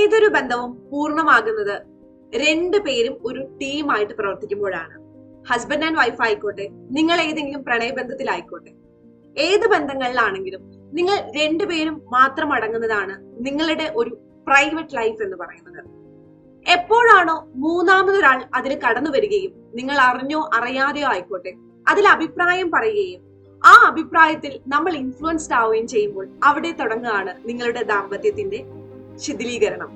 ഏതൊരു ബന്ധവും പൂർണ്ണമാകുന്നത് രണ്ടു പേരും ഒരു ടീമായിട്ട് പ്രവർത്തിക്കുമ്പോഴാണ്. ഹസ്ബൻഡ് ആൻഡ് വൈഫ് ആയിക്കോട്ടെ, നിങ്ങൾ ഏതെങ്കിലും പ്രണയബന്ധത്തിലായിക്കോട്ടെ, ഏത് ബന്ധങ്ങളിലാണെങ്കിലും നിങ്ങൾ രണ്ടുപേരും മാത്രം അടങ്ങുന്നതാണ് നിങ്ങളുടെ ഒരു പ്രൈവറ്റ് ലൈഫ് എന്ന് പറയുന്നത്. എപ്പോഴാണോ മൂന്നാമതൊരാൾ അതിൽ കടന്നു വരികയും നിങ്ങൾ അറിഞ്ഞോ അറിയാതെയോ ആയിക്കോട്ടെ അതിൽ അഭിപ്രായം പറയുകയും ആ അഭിപ്രായത്തിൽ നമ്മൾ ഇൻഫ്ലുവൻസ്ഡ് ആവുകയും ചെയ്യുമ്പോൾ അവിടെ തുടങ്ങുകയാണ് നിങ്ങളുടെ ദാമ്പത്യത്തിന്റെ ശിഥിലീകരണം.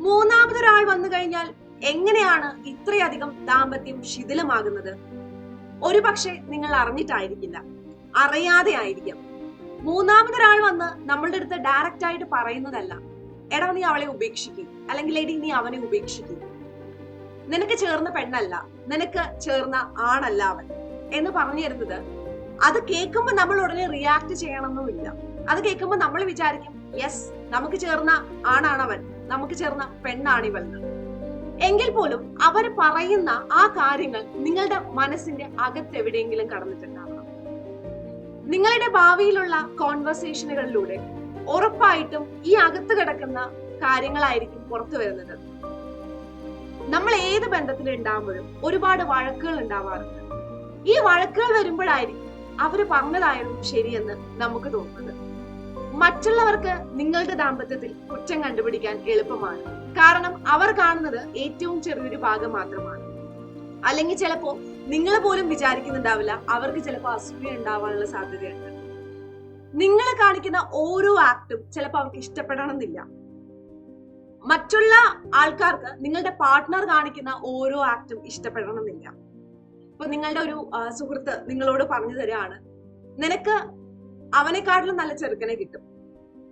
മൂന്നാമതൊരാൾ വന്നു കഴിഞ്ഞാൽ എങ്ങനെയാണ് ഇത്രയധികം ദാമ്പത്യം ശിഥിലമാകുന്നത്? ഒരുപക്ഷെ നിങ്ങൾ അറിഞ്ഞിട്ടായിരിക്കില്ല, അറിയാതെ ആയിരിക്കാം. മൂന്നാമതൊരാൾ വന്ന് നമ്മളുടെ അടുത്ത് ഡയറക്റ്റ് ആയിട്ട് പറയുന്നതല്ല, എടാ നീ അവളെ ഉപേക്ഷിക്കും, അല്ലെങ്കിൽ എടി നീ അവനെ ഉപേക്ഷിക്കും, നിനക്ക് ചേർന്ന പെണ്ണല്ല, നിനക്ക് ചേർന്ന ആണല്ല അവൻ എന്ന് പറഞ്ഞു തരുന്നത്. അത് കേൾക്കുമ്പോൾ നമ്മൾ ഉടനെ റിയാക്ട് ചെയ്യണമെന്നുമില്ല. അത് കേൾക്കുമ്പോൾ നമ്മൾ വിചാരിക്കും, യെസ്, നമുക്ക് ചേർന്ന ആണാണവൻ, നമുക്ക് ചേർന്ന പെണ്ണാണിവൾ. എങ്കിൽ പോലും അവർ പറയുന്ന ആ കാര്യങ്ങൾ നിങ്ങളുടെ മനസ്സിന്റെ അകത്തെവിടെയെങ്കിലും കടന്നിട്ടുണ്ടാവണം. നിങ്ങളുടെ ഭാവിയിലുള്ള കോൺവെർസേഷനുകളിലൂടെ ഉറപ്പായിട്ടും ഈ അകത്ത് കിടക്കുന്ന കാര്യങ്ങളായിരിക്കും പുറത്തു വരുന്നത്. നമ്മൾ ഏത് ബന്ധത്തിൽ ഉണ്ടാകുമ്പോഴും ഒരുപാട് വഴക്കുകൾ ഉണ്ടാവാറുണ്ട്. ഈ വഴക്കുകൾ വരുമ്പോഴായിരിക്കും അവര് പറഞ്ഞതായിരുന്നു ശരിയെന്ന് നമുക്ക് തോന്നുന്നത്. മറ്റുള്ളവർക്ക് നിങ്ങളുടെ ദാമ്പത്യത്തിൽ കുറ്റം കണ്ടുപിടിക്കാൻ എളുപ്പമാണ്. കാരണം അവർ കാണുന്നത് ഏറ്റവും ചെറിയൊരു ഭാഗം മാത്രമാണ്. അല്ലെങ്കിൽ ചിലപ്പോ നിങ്ങൾ പോലും വിചാരിക്കുന്നുണ്ടാവില്ല, അവർക്ക് ചിലപ്പോൾ അസൂയ ഉണ്ടാവാനുള്ള സാധ്യതയുണ്ട്. നിങ്ങൾ കാണിക്കുന്ന ഓരോ ആക്ടും ചിലപ്പോൾ അവർക്ക് ഇഷ്ടപ്പെടണമെന്നില്ല. മറ്റുള്ള ആൾക്കാർക്ക് നിങ്ങളുടെ പാർട്ട്ണർ കാണിക്കുന്ന ഓരോ ആക്ടും ഇഷ്ടപ്പെടണമെന്നില്ല. ഇപ്പൊ നിങ്ങളുടെ ഒരു സുഹൃത്ത് നിങ്ങളോട് പറഞ്ഞു തരാണ്, നിനക്ക് അവനെക്കാട്ടിലും നല്ല ചെറുക്കനെ കിട്ടും.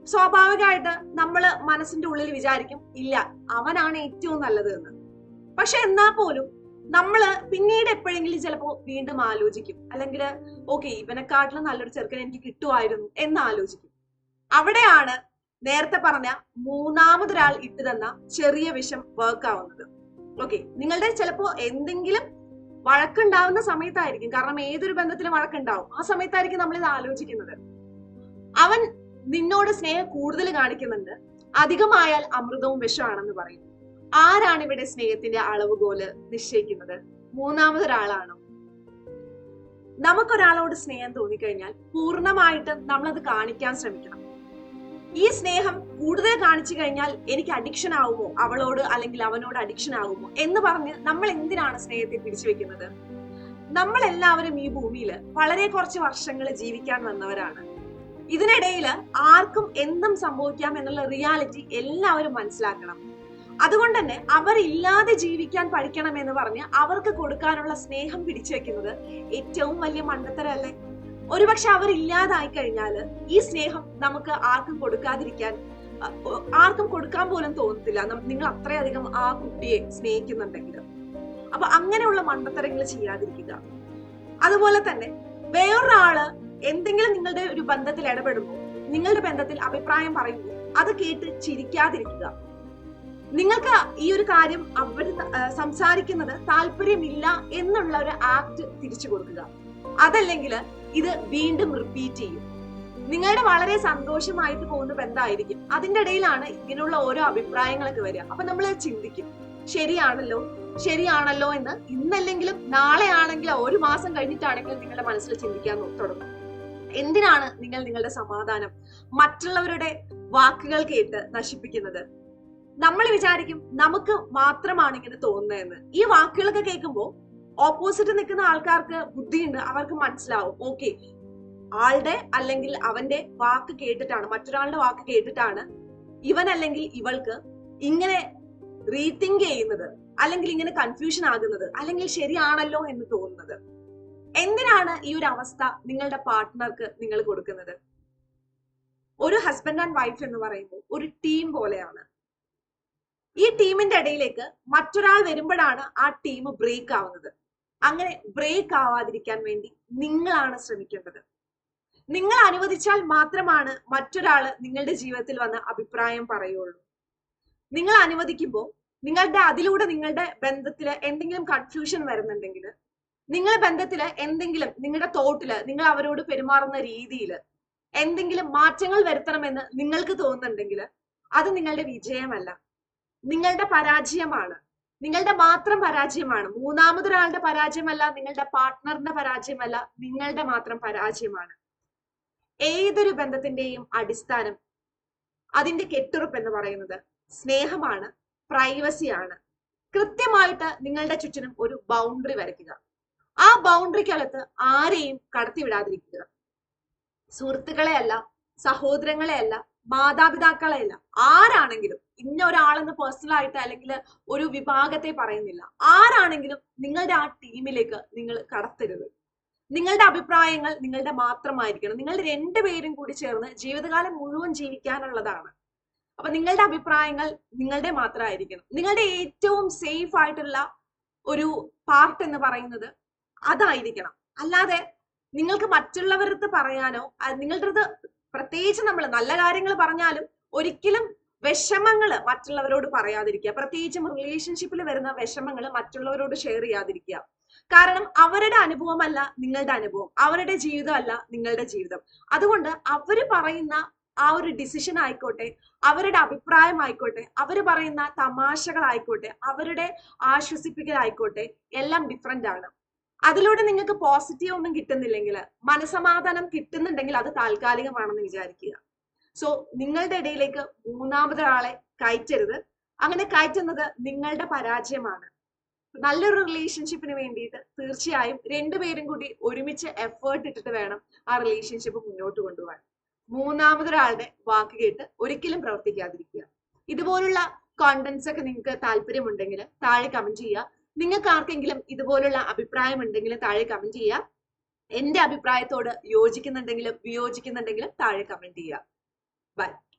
സ്വാഭാവികമായിട്ട് നമ്മള് മനസ്സിന്റെ ഉള്ളിൽ വിചാരിക്കും, ഇല്ല, അവനാണ് ഏറ്റവും നല്ലത് എന്ന്. പക്ഷെ എന്നാ പോലും നമ്മള് പിന്നീട് എപ്പോഴെങ്കിലും ചിലപ്പോ വീണ്ടും ആലോചിക്കും, അല്ലെങ്കിൽ ഓക്കെ, ഇവനെക്കാട്ടിലും നല്ലൊരു ചെറുക്കൻ എനിക്ക് കിട്ടുമായിരുന്നു എന്ന് ആലോചിക്കും. അവിടെയാണ് നേരത്തെ പറഞ്ഞ മൂന്നാമതൊരാൾ ഇട്ടു തന്ന ചെറിയ വിഷം വർക്ക് ആവുന്നത്. ഓക്കെ, നിങ്ങളുടെ ചിലപ്പോ എന്തെങ്കിലും വഴക്കുണ്ടാവുന്ന സമയത്തായിരിക്കും, കാരണം ഏതൊരു ബന്ധത്തിലും വഴക്കുണ്ടാവും, ആ സമയത്തായിരിക്കും നമ്മൾ ഇത് ആലോചിക്കുന്നത്. അവൻ നിന്നോട് സ്നേഹം കൂടുതൽ കാണിക്കുന്നുണ്ട്, അധികമായാൽ അമൃതവും വിഷമാണെന്ന് പറയും. ആരാണ് ഇവിടെ സ്നേഹത്തിന്റെ അളവുകോല് നിശ്ചയിക്കുന്നത്? മൂന്നാമതൊരാളാണോ? നമുക്കൊരാളോട് സ്നേഹം തോന്നിക്കഴിഞ്ഞാൽ പൂർണ്ണമായിട്ടും നമ്മളത് കാണിക്കാൻ ശ്രമിക്കണം. ഈ സ്നേഹം കൂടുതൽ കാണിച്ചു കഴിഞ്ഞാൽ എനിക്ക് അഡിക്ഷൻ ആവുമോ, അവളോട് അല്ലെങ്കിൽ അവനോട് അഡിക്ഷൻ ആകുമോ എന്ന് പറഞ്ഞ് നമ്മൾ എന്തിനാണ് സ്നേഹത്തെ പിടിച്ചു വെക്കുന്നത്? നമ്മൾ എല്ലാവരും ഈ ഭൂമിയിൽ വളരെ കുറച്ച് വർഷങ്ങൾ ജീവിക്കാൻ വന്നവരാണ്. ഇതിനിടയിൽ ആർക്കും എന്തും സംഭവിക്കാം എന്നുള്ള റിയാലിറ്റി എല്ലാവരും മനസ്സിലാക്കണം. അതുകൊണ്ട് തന്നെ അവരില്ലാതെ ജീവിക്കാൻ പഠിക്കണം എന്ന് പറഞ്ഞ് അവർക്ക് കൊടുക്കാനുള്ള സ്നേഹം പിടിച്ചു വെക്കുന്നത് ഏറ്റവും വലിയ മണ്ടത്തരല്ലേ? ഒരുപക്ഷെ അവരില്ലാതായി കഴിഞ്ഞാല് ഈ സ്നേഹം നമുക്ക് ആർക്കും കൊടുക്കാതിരിക്കാൻ, ആർക്കും കൊടുക്കാൻ പോലും തോന്നത്തില്ല, നിങ്ങൾ അത്രയധികം ആ കുട്ടിയെ സ്നേഹിക്കുന്നുണ്ടെങ്കിൽ. അപ്പൊ അങ്ങനെയുള്ള മണ്ടത്തരങ്ങൾ ചെയ്യാതിരിക്കുക. അതുപോലെ തന്നെ വേറൊരാള് എന്തെങ്കിലും നിങ്ങളുടെ ഒരു ബന്ധത്തിൽ ഇടപെടുമ്പോൾ, നിങ്ങളുടെ ബന്ധത്തിൽ അഭിപ്രായം പറയുമ്പോൾ അത് കേട്ട് ചിരിക്കാതിരിക്കുക. നിങ്ങൾക്ക് ഈ ഒരു കാര്യം അവർ സംസാരിക്കുന്നത് താല്പര്യമില്ല എന്നുള്ള ഒരു ആക്ട് തിരിച്ചു കൊടുക്കുക. അതല്ലെങ്കിൽ ഇത് വീണ്ടും റിപ്പീറ്റ് ചെയ്യും. നിങ്ങളുടെ വളരെ സന്തോഷമായിട്ട് പോകുന്ന ബന്ധമായിരിക്കും, അതിന്റെ ഇടയിലാണ് ഇങ്ങനെയുള്ള ഓരോ അഭിപ്രായങ്ങളൊക്കെ വരിക. അപ്പൊ നമ്മൾ ചിന്തിക്കും, ശരിയാണല്ലോ എന്ന്. ഇന്നല്ലെങ്കിലും നാളെ ആണെങ്കിലും ഒരു മാസം കഴിഞ്ഞിട്ടാണെങ്കിലും നിങ്ങളുടെ മനസ്സിൽ ചിന്തിക്കാൻ തുടങ്ങും. എന്തിനാണ് നിങ്ങൾ നിങ്ങളുടെ സമാധാനം മറ്റുള്ളവരുടെ വാക്കുകൾ കേട്ട് നശിപ്പിക്കുന്നത്? നമ്മൾ വിചാരിക്കും നമുക്ക് മാത്രമാണ് ഇങ്ങനെ തോന്നുന്നതെന്ന്. ഈ വാക്കുകളൊക്കെ കേൾക്കുമ്പോൾ ഓപ്പോസിറ്റ് നിൽക്കുന്ന ആൾക്കാർക്ക് ബുദ്ധിയുണ്ട്, അവർക്ക് മനസ്സിലാവും, ഓക്കെ, ആളുടെ അല്ലെങ്കിൽ അവന്റെ വാക്ക് കേട്ടിട്ടാണ്, മറ്റൊരാളുടെ വാക്ക് കേട്ടിട്ടാണ് ഇവൻ അല്ലെങ്കിൽ ഇവൾക്ക് ഇങ്ങനെ റീതിങ്ക് ചെയ്യുന്നത്, അല്ലെങ്കിൽ ഇങ്ങനെ കൺഫ്യൂഷൻ ആകുന്നത്, അല്ലെങ്കിൽ ശരിയാണല്ലോ എന്ന് തോന്നുന്നത്. എന്തിനാണ് ഈ ഒരു അവസ്ഥ നിങ്ങളുടെ പാർട്ട്ണർക്ക് നിങ്ങൾ കൊടുക്കുന്നത്? ഒരു ഹസ്ബൻഡ് ആൻഡ് വൈഫ് എന്ന് പറയുമ്പോൾ ഒരു ടീം പോലെയാണ്. ഈ ടീമിന്റെ ഇടയിലേക്ക് മറ്റൊരാൾ വരുമ്പോഴാണ് ആ ടീം ബ്രേക്ക് ആവുന്നത്. അങ്ങനെ ബ്രേക്ക് ആവാതിരിക്കാൻ വേണ്ടി നിങ്ങളാണ് ശ്രമിക്കേണ്ടത്. നിങ്ങൾ അനുവദിച്ചാൽ മാത്രമാണ് മറ്റൊരാള് നിങ്ങളുടെ ജീവിതത്തിൽ വന്ന അഭിപ്രായം പറയുള്ളൂ. നിങ്ങൾ അനുവദിക്കുമ്പോൾ അതിലൂടെ നിങ്ങളുടെ ബന്ധത്തില് എന്തെങ്കിലും കൺഫ്യൂഷൻ വരുന്നുണ്ടെങ്കിൽ, നിങ്ങളുടെ ബന്ധത്തില് എന്തെങ്കിലും, നിങ്ങളുടെ തോട്ടില്, നിങ്ങൾ അവരോട് പെരുമാറുന്ന രീതിയിൽ എന്തെങ്കിലും മാറ്റങ്ങൾ വരുത്തണമെന്ന് നിങ്ങൾക്ക് തോന്നുന്നുണ്ടെങ്കിൽ അത് നിങ്ങളുടെ വിജയമല്ല, നിങ്ങളുടെ പരാജയമാണ്. നിങ്ങളുടെ മാത്രം പരാജയമാണ്. മൂന്നാമതൊരാളുടെ പരാജയമല്ല, നിങ്ങളുടെ പാർട്ട്ണറിന്റെ പരാജയമല്ല, നിങ്ങളുടെ മാത്രം പരാജയമാണ്. ഏതൊരു ബന്ധത്തിന്റെയും അടിസ്ഥാനം, അതിന്റെ കെട്ടുറപ്പ് എന്ന് പറയുന്നത് സ്നേഹമാണ്, പ്രൈവസിയാണ്. കൃത്യമായിട്ട് നിങ്ങളുടെ ചുറ്റിനും ഒരു ബൗണ്ടറി വരയ്ക്കുക. ആ ബൗണ്ടറിക്കകത്ത് ആരെയും കടത്തിവിടാതിരിക്കുക. സുഹൃത്തുക്കളെ അല്ല, സഹോദരങ്ങളെ അല്ല, മാതാപിതാക്കളെ അല്ല, ആരാണെങ്കിലും, ഇന്ന ഒരാളെന്ന് പേഴ്സണൽ ആയിട്ട് അല്ലെങ്കിൽ ഒരു വിഭാഗത്തെ പറയുന്നില്ല, ആരാണെങ്കിലും നിങ്ങളുടെ ആ ടീമിലേക്ക് നിങ്ങൾ കടത്തരുത്. നിങ്ങളുടെ അഭിപ്രായങ്ങൾ നിങ്ങളുടെ മാത്രമായിരിക്കണം. നിങ്ങൾ രണ്ടുപേരും കൂടി ചേർന്ന് ജീവിതകാലം മുഴുവൻ ജീവിക്കാനുള്ളതാണ്. അപ്പൊ നിങ്ങളുടെ അഭിപ്രായങ്ങൾ നിങ്ങളുടെ മാത്രമായിരിക്കണം. നിങ്ങളുടെ ഏറ്റവും സേഫ് ആയിട്ടുള്ള ഒരു പാർട്ട് എന്ന് പറയുന്നത് അതായിരിക്കണം. അല്ലാതെ നിങ്ങൾക്ക് മറ്റുള്ളവരടുത്ത് പറയാനോ, നിങ്ങളുടെ അടുത്ത് പ്രത്യേകിച്ച് നമ്മൾ നല്ല കാര്യങ്ങൾ പറഞ്ഞാലും ഒരിക്കലും വിഷമങ്ങൾ മറ്റുള്ളവരോട് പറയാതിരിക്കുക. പ്രത്യേകിച്ചും റിലേഷൻഷിപ്പിൽ വരുന്ന വിഷമങ്ങൾ മറ്റുള്ളവരോട് ഷെയർ ചെയ്യാതിരിക്കുക. കാരണം അവരുടെ അനുഭവമല്ല നിങ്ങളുടെ അനുഭവം, അവരുടെ ജീവിതമല്ല നിങ്ങളുടെ ജീവിതം. അതുകൊണ്ട് അവര് പറയുന്ന ആ ഒരു ഡിസിഷൻ ആയിക്കോട്ടെ, അവരുടെ അഭിപ്രായം ആയിക്കോട്ടെ, അവര് പറയുന്ന തമാശകളായിക്കോട്ടെ, അവരുടെ ആശ്വസിപ്പിക്കലായിക്കോട്ടെ, എല്ലാം ഡിഫറെന്റ് ആണ്. അതിലൂടെ നിങ്ങൾക്ക് പോസിറ്റീവ് ഒന്നും കിട്ടുന്നില്ലെങ്കിൽ, മനസമാധാനം കിട്ടുന്നുണ്ടെങ്കിൽ അത് താൽക്കാലികമാണെന്ന് വിചാരിക്കുക. സോ നിങ്ങളുടെ ഇടയിലേക്ക് മൂന്നാമതൊരാളെ കയറ്റരുത്. അങ്ങനെ കയറ്റുന്നത് നിങ്ങളുടെ പരാജയമാണ്. നല്ലൊരു റിലേഷൻഷിപ്പിന് വേണ്ടിയിട്ട് തീർച്ചയായും രണ്ടുപേരും കൂടി ഒരുമിച്ച് എഫേർട്ട് ഇട്ടിട്ട് വേണം ആ റിലേഷൻഷിപ്പ് മുന്നോട്ട് കൊണ്ടുപോകാൻ. മൂന്നാമതൊരാളുടെ വാക്ക് കേട്ട് ഒരിക്കലും പ്രവർത്തിക്കാതിരിക്കുക. ഇതുപോലുള്ള കോണ്ടന്റ്സ് ഒക്കെ നിങ്ങൾക്ക് താല്പര്യമുണ്ടെങ്കിൽ താഴെ കമന്റ് ചെയ്യുക. നിങ്ങൾക്ക് ആർക്കെങ്കിലും ഇതുപോലുള്ള അഭിപ്രായം ഉണ്ടെങ്കിൽ താഴെ കമന്റ് ചെയ്യുക. എന്റെ അഭിപ്രായത്തോട് യോജിക്കുന്നുണ്ടെങ്കിലും വിയോജിക്കുന്നുണ്ടെങ്കിലും താഴെ കമന്റ് ചെയ്യുക. ബൈ.